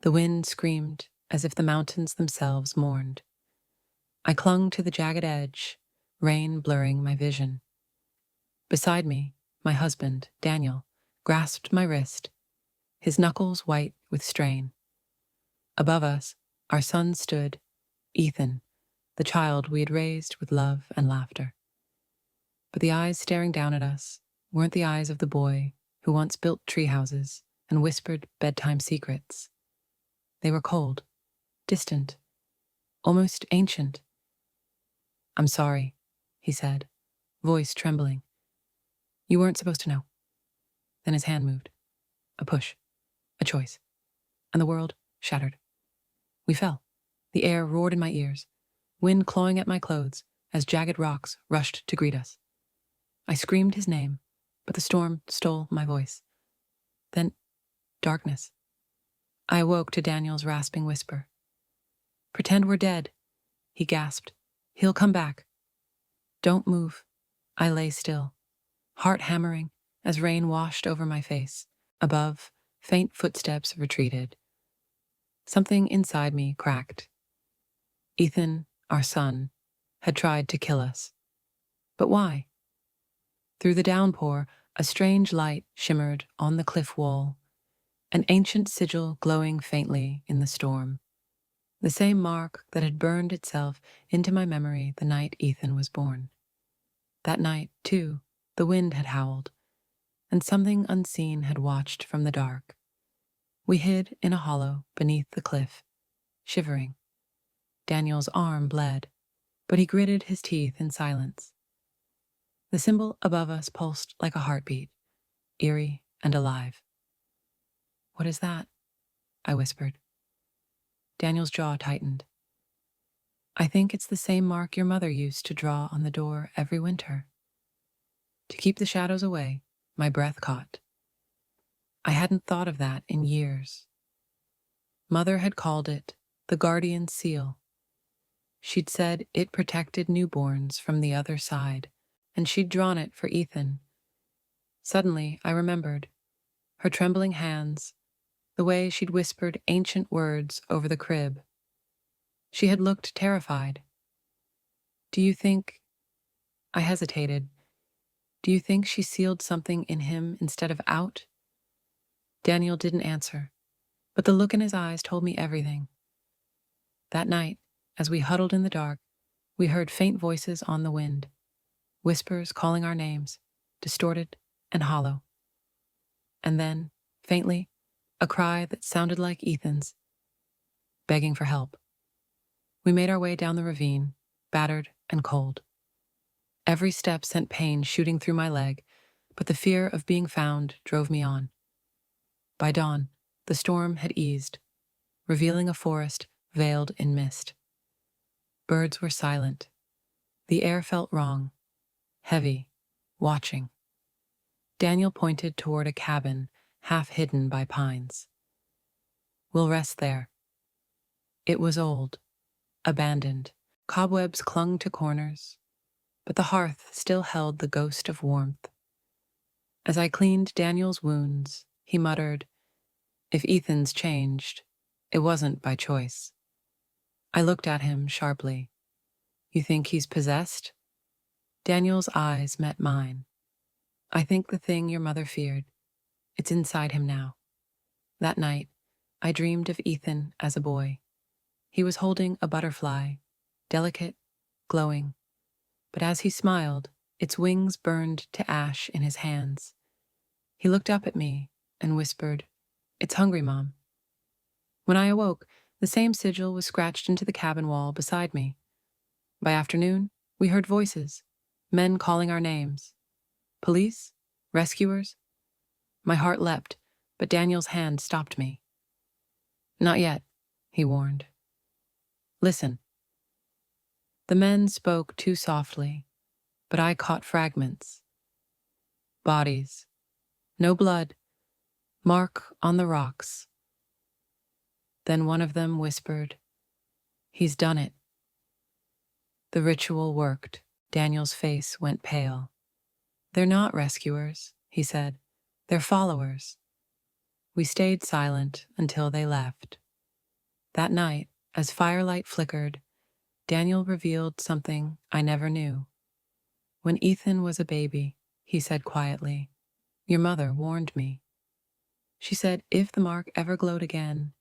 The wind screamed as if the mountains themselves mourned. I clung to the jagged edge, rain blurring my vision. Beside me, my husband, Daniel, grasped my wrist, his knuckles white with strain. Above us, our son stood, Ethan, the child we had raised with love and laughter. But the eyes staring down at us weren't the eyes of the boy who once built tree houses and whispered bedtime secrets. They were cold, distant, almost ancient. "I'm sorry," he said, voice trembling. "You weren't supposed to know." Then his hand moved. A push, a choice, and the world shattered. We fell. The air roared in my ears, wind clawing at my clothes as jagged rocks rushed to greet us. I screamed his name, but the storm stole my voice. Then, darkness. I awoke to Daniel's rasping whisper. "Pretend we're dead," he gasped. "He'll come back." "Don't move." I lay still, heart hammering as rain washed over my face. Above, faint footsteps retreated. Something inside me cracked. Ethan, our son, had tried to kill us. But why? Through the downpour, a strange light shimmered on the cliff wall, an ancient sigil glowing faintly in the storm. The same mark that had burned itself into my memory the night Ethan was born. That night, too, the wind had howled, and something unseen had watched from the dark. We hid in a hollow beneath the cliff, shivering. Daniel's arm bled, but he gritted his teeth in silence. The symbol above us pulsed like a heartbeat, eerie and alive. "What is that?" I whispered. Daniel's jaw tightened. "I think it's the same mark your mother used to draw on the door every winter. To keep the shadows away." My breath caught. I hadn't thought of that in years. Mother had called it the guardian seal. She'd said it protected newborns from the other side, and she'd drawn it for Ethan. Suddenly, I remembered her trembling hands, the way she'd whispered ancient words over the crib. She had looked terrified. "Do you think—" I hesitated. "Do you think she sealed something in him instead of out?" Daniel didn't answer, but the look in his eyes told me everything. That night, as we huddled in the dark, we heard faint voices on the wind, whispers calling our names, distorted and hollow. And then, faintly, a cry that sounded like Ethan's, begging for help. We made our way down the ravine, battered and cold. Every step sent pain shooting through my leg, but the fear of being found drove me on. By dawn, the storm had eased, revealing a forest veiled in mist. Birds were silent. The air felt wrong, heavy, watching. Daniel pointed toward a cabin half hidden by pines. "We'll rest there." It was old, abandoned. Cobwebs clung to corners, but the hearth still held the ghost of warmth. As I cleaned Daniel's wounds, he muttered, "If Ethan's changed, it wasn't by choice." I looked at him sharply. "You think he's possessed?" Daniel's eyes met mine. "I think the thing your mother feared, it's inside him now." That night, I dreamed of Ethan as a boy. He was holding a butterfly, delicate, glowing. But as he smiled, its wings burned to ash in his hands. He looked up at me and whispered, "It's hungry, Mom." When I awoke, the same sigil was scratched into the cabin wall beside me. By afternoon, we heard voices, men calling our names. Police? Rescuers? My heart leapt, but Daniel's hand stopped me. "Not yet," he warned. "Listen." The men spoke too softly, but I caught fragments. Bodies. No blood. Mark on the rocks. Then one of them whispered, "He's done it." The ritual worked. Daniel's face went pale. "They're not rescuers," he said. "They're followers." We stayed silent until they left. That night, as firelight flickered, Daniel revealed something I never knew. When Ethan was a baby, he said quietly, "Your mother warned me." She said if the mark ever glowed again,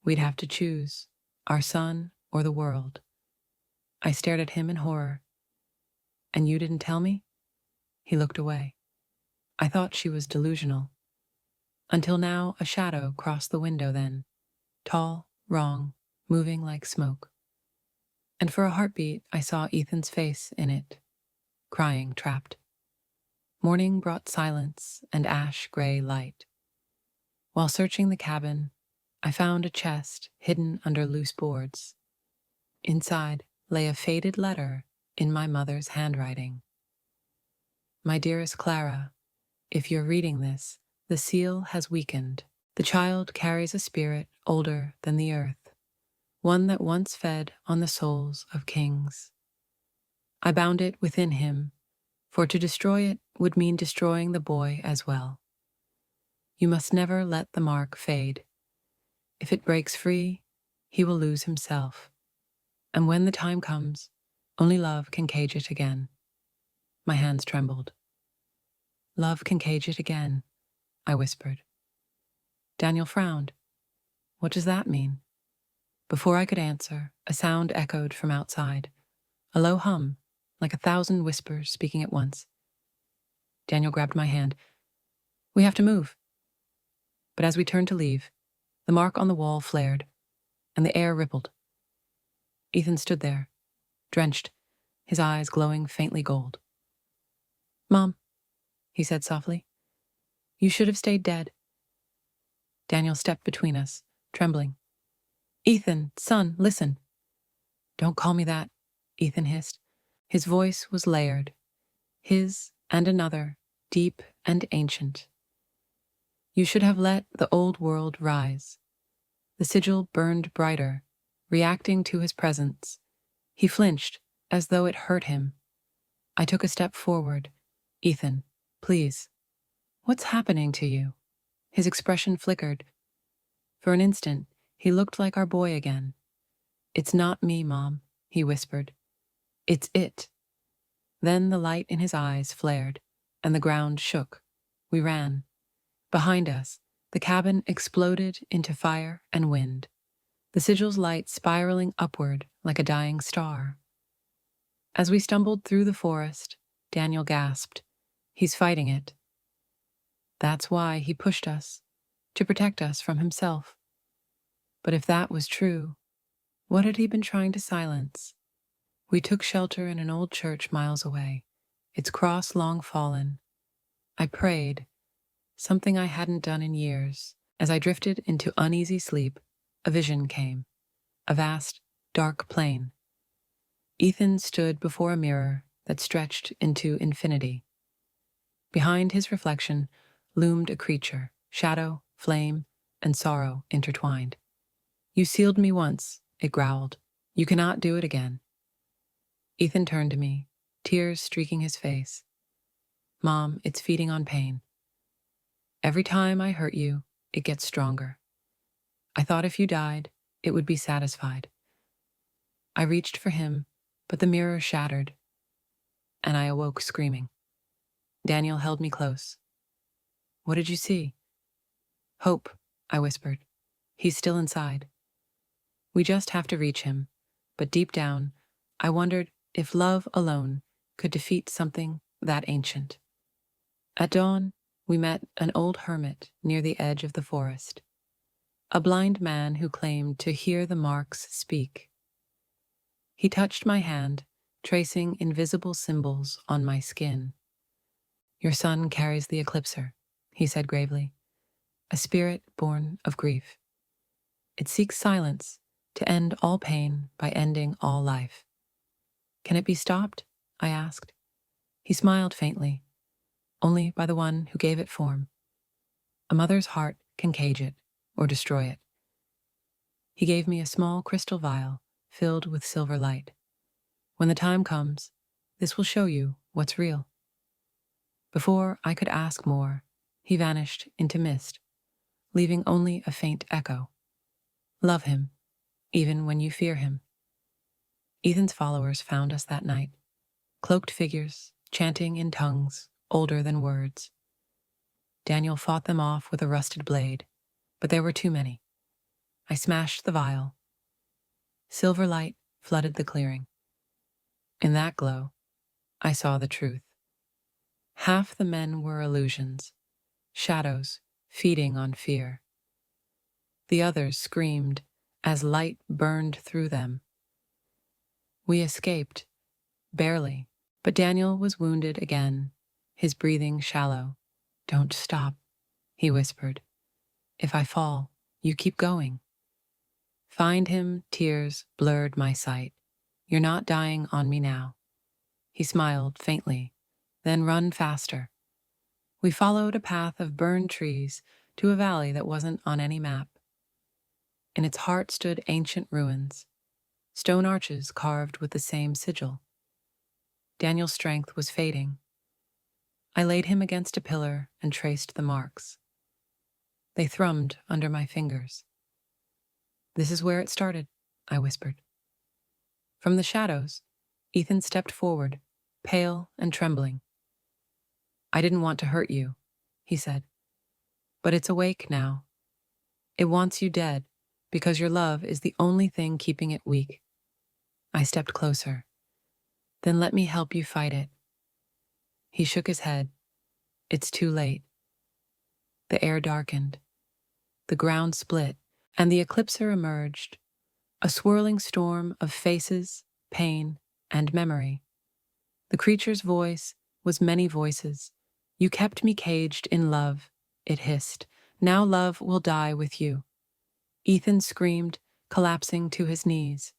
we'd have to choose our son or the world. I stared at him in horror. "And you didn't tell me?" He looked away. I thought she was delusional. Until now, a shadow crossed the window then, tall, wrong, moving like smoke. And for a heartbeat, I saw Ethan's face in it, crying, trapped. Morning brought silence and ash-gray light. While searching the cabin, I found a chest hidden under loose boards. Inside lay a faded letter in my mother's handwriting. "My dearest Clara, if you're reading this, the seal has weakened. The child carries a spirit older than the earth, one that once fed on the souls of kings. I bound it within him, for to destroy it would mean destroying the boy as well. You must never let the mark fade. If it breaks free, he will lose himself. And when the time comes, only love can cage it again." My hands trembled. "Love can cage it again," I whispered. Daniel frowned. "What does that mean?" Before I could answer, a sound echoed from outside, a low hum, like 1,000 whispers speaking at once. Daniel grabbed my hand. "We have to move." But as we turned to leave, the mark on the wall flared, and the air rippled. Ethan stood there, drenched, his eyes glowing faintly gold. "Mom," he said softly, "you should have stayed dead." Daniel stepped between us, trembling. "Ethan, son, listen." "Don't call me that," Ethan hissed. His voice was layered, his and another, deep and ancient. "You should have let the old world rise." The sigil burned brighter, reacting to his presence. He flinched, as though it hurt him. I took a step forward. "Ethan, please." "What's happening to you?" His expression flickered. For an instant, he looked like our boy again. "It's not me, Mom," he whispered. "It's it." Then the light in his eyes flared, and the ground shook. We ran. Behind us, the cabin exploded into fire and wind, the sigil's light spiraling upward like a dying star. As we stumbled through the forest, Daniel gasped, "He's fighting it." That's why he pushed us, to protect us from himself. But if that was true, what had he been trying to silence? We took shelter in an old church miles away, its cross long fallen. I prayed, something I hadn't done in years. As I drifted into uneasy sleep, a vision came, a vast, dark plain. Ethan stood before a mirror that stretched into infinity. Behind his reflection loomed a creature, shadow, flame, and sorrow intertwined. "You sealed me once," it growled. "You cannot do it again." Ethan turned to me, tears streaking his face. "Mom, it's feeding on pain. Every time I hurt you, it gets stronger. I thought if you died, it would be satisfied." I reached for him, but the mirror shattered, and I awoke screaming. Daniel held me close. "What did you see?" "Hope," I whispered. "He's still inside. We just have to reach him." But deep down, I wondered if love alone could defeat something that ancient. At dawn, we met an old hermit near the edge of the forest, a blind man who claimed to hear the marks speak. He touched my hand, tracing invisible symbols on my skin. "Your son carries the eclipser," he said gravely, "a spirit born of grief. It seeks silence to end all pain by ending all life." "Can it be stopped?" I asked. He smiled faintly. "Only by the one who gave it form. A mother's heart can cage it or destroy it." He gave me a small crystal vial filled with silver light. "When the time comes, this will show you what's real." Before I could ask more, he vanished into mist, leaving only a faint echo. Love him, even when you fear him. Ethan's followers found us that night, cloaked figures, chanting in tongues older than words. Daniel fought them off with a rusted blade, but there were too many. I smashed the vial. Silver light flooded the clearing. In that glow, I saw the truth. Half the men were illusions, shadows feeding on fear. The others screamed as light burned through them. We escaped, barely, but Daniel was wounded again, his breathing shallow. "Don't stop," he whispered. "If I fall, you keep going." "Find him," tears blurred my sight. "You're not dying on me now." He smiled faintly, "Then run faster." We followed a path of burned trees to a valley that wasn't on any map. In its heart stood ancient ruins, stone arches carved with the same sigil. Daniel's strength was fading. I laid him against a pillar and traced the marks. They thrummed under my fingers. "This is where it started," I whispered. From the shadows, Ethan stepped forward, pale and trembling. "I didn't want to hurt you," he said, "but it's awake now. It wants you dead because your love is the only thing keeping it weak." I stepped closer. "Then let me help you fight it." He shook his head. "It's too late." The air darkened. The ground split, and the eclipser emerged, a swirling storm of faces, pain, and memory. The creature's voice was many voices. "You kept me caged in love," it hissed. "Now love will die with you." Ethan screamed, collapsing to his knees.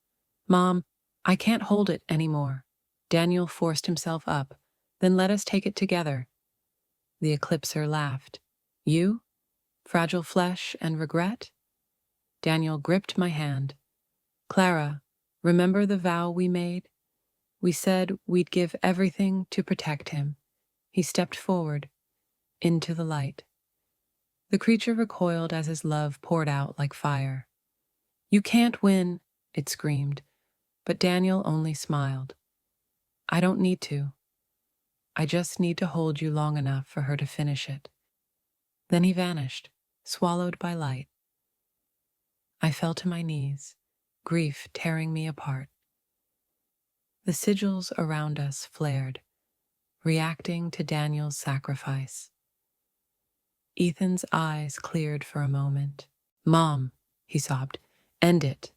"Mom, I can't hold it anymore." Daniel forced himself up. "Then let us take it together." The eclipser laughed. "You? Fragile flesh and regret?" Daniel gripped my hand. "Clara, remember the vow we made? We said we'd give everything to protect him." He stepped forward, into the light. The creature recoiled as his love poured out like fire. "You can't win," it screamed, but Daniel only smiled. "I don't need to. I just need to hold you long enough for her to finish it." Then he vanished, swallowed by light. I fell to my knees, grief tearing me apart. The sigils around us flared, reacting to Daniel's sacrifice. Ethan's eyes cleared for a moment. "Mom," he sobbed, "end it.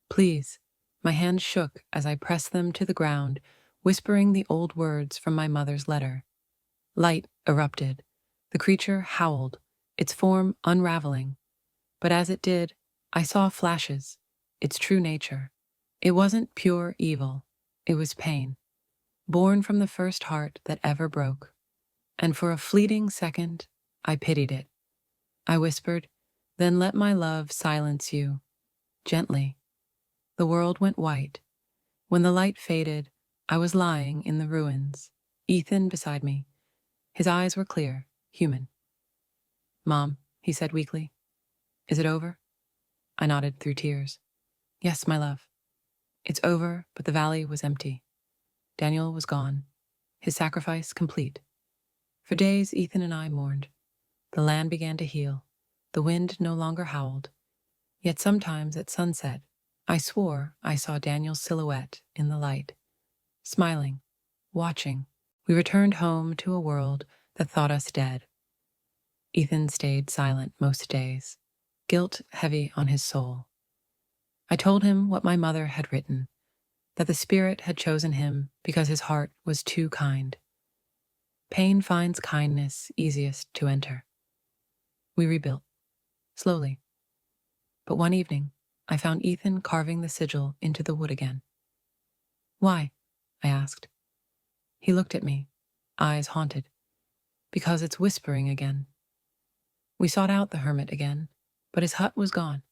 Please." My hands shook as I pressed them to the ground, whispering the old words from my mother's letter. Light erupted. The creature howled, its form unraveling. But as it did, I saw flashes, its true nature. It wasn't pure evil. It was pain, born from the first heart that ever broke. And for a fleeting second, I pitied it. I whispered, "Then let my love silence you." Gently. The world went white. When the light faded, I was lying in the ruins, Ethan beside me. His eyes were clear, human. "Mom," he said weakly, "is it over?" I nodded through tears. "Yes, my love. It's over," but the valley was empty. Daniel was gone, his sacrifice complete. For days, Ethan and I mourned. The land began to heal. The wind no longer howled. Yet sometimes at sunset, I swore I saw Daniel's silhouette in the light, smiling, watching. We returned home to a world that thought us dead. Ethan stayed silent most days, guilt heavy on his soul. I told him what my mother had written, that the spirit had chosen him because his heart was too kind. Pain finds kindness easiest to enter. We rebuilt, slowly. But one evening, I found Ethan carving the sigil into the wood again. "Why?" I asked. He looked at me, eyes haunted. "Because it's whispering again." We sought out the hermit again, but his hut was gone.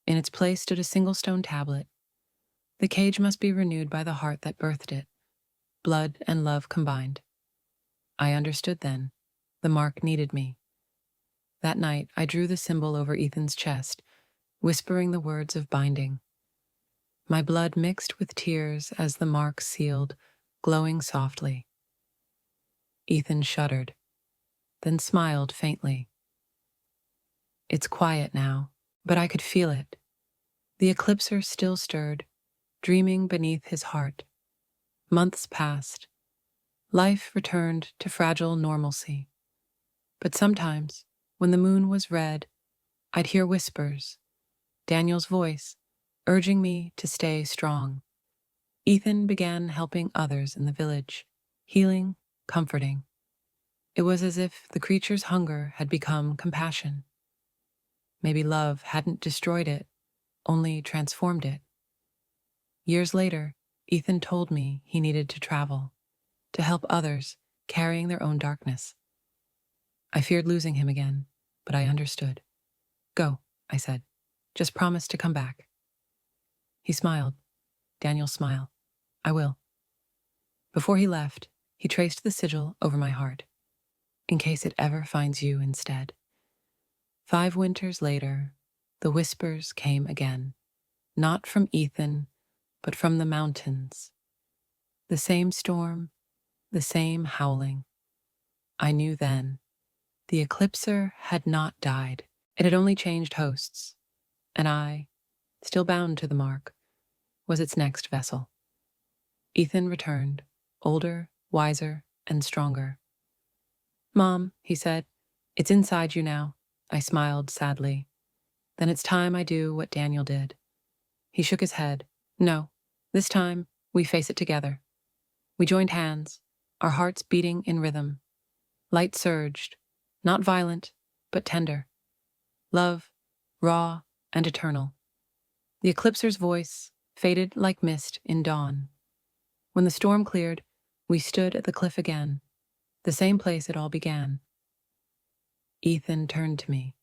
In its place stood a single stone tablet. The cage must be renewed by the heart that birthed it, blood and love combined. I understood then. The mark needed me. That night, I drew the symbol over Ethan's chest, whispering the words of binding. My blood mixed with tears as the mark sealed, glowing softly. Ethan shuddered, then smiled faintly. It's quiet now, but I could feel it. The eclipser still stirred, dreaming beneath his heart. Months passed. Life returned to fragile normalcy. But sometimes, when the moon was red, I'd hear whispers, Daniel's voice, urging me to stay strong. Ethan began helping others in the village, healing, comforting. It was as if the creature's hunger had become compassion. Maybe love hadn't destroyed it, only transformed it. Years later, Ethan told me he needed to travel, to help others carrying their own darkness. I feared losing him again, but I understood. Go, I said. Just promise to come back. He smiled. Daniel's smile. I will. Before he left, he traced the sigil over my heart, in case it ever finds you instead. 5 winters later, the whispers came again, not from Ethan, but from the mountains. The same storm, the same howling. I knew then. The eclipser had not died. It had only changed hosts, and I, still bound to the mark, was its next vessel. Ethan returned, older, wiser, and stronger. Mom, he said, it's inside you now. I smiled sadly. Then it's time I do what Daniel did. He shook his head. No, this time we face it together. We joined hands, our hearts beating in rhythm. Light surged, not violent, but tender. Love, raw and eternal. The eclipser's voice faded like mist in dawn. When the storm cleared, we stood at the cliff again, the same place it all began. Ethan turned to me.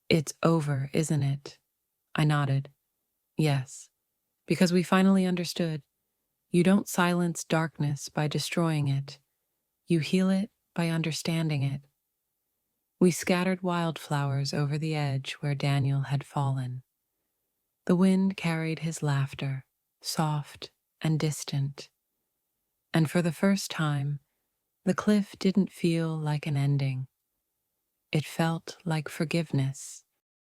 It's over, isn't it? I nodded. Yes, because we finally understood. You don't silence darkness by destroying it. You heal it by understanding it. We scattered wildflowers over the edge where Daniel had fallen. The wind carried his laughter, soft and distant. And for the first time, the cliff didn't feel like an ending. It felt like forgiveness.